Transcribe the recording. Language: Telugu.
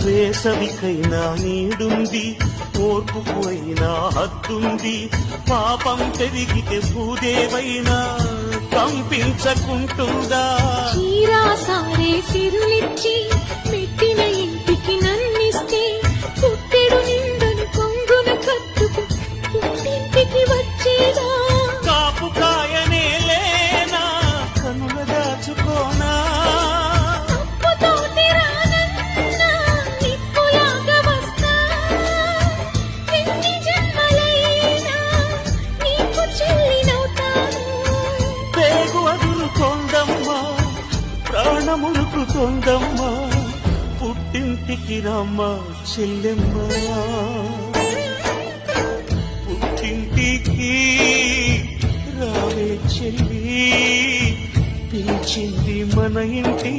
వేసవికైనా నీడుంది, ఓర్పుకు అయినా హద్దుంది. పాపం పెరిగితే భూదేవైనా కంపించకుంటుందా? చీరా సారే సిరులిచ్చి మెట్టిన ఇంటికి నన్నిస్తే పుట్టెడు నిండును కొంగున కట్టుకు పుట్టింటికి వచ్చేదా? కాపు కాయనే లేనా కనుల దాచుకోనా? అప్పుతోటి రానన్నా నిప్పులాగా వస్తా. ఎన్ని జన్మలైనా నీకు చెల్లినవుతాను. పేగు అదురుతోందమ్మా, ప్రాణమురుకుతోందమ్మా, పుట్టింటికి రమ్మా చెల్లెమ్మా. పుట్టింటికి రావే చెల్లి, పిలిచింది మన ఇంటి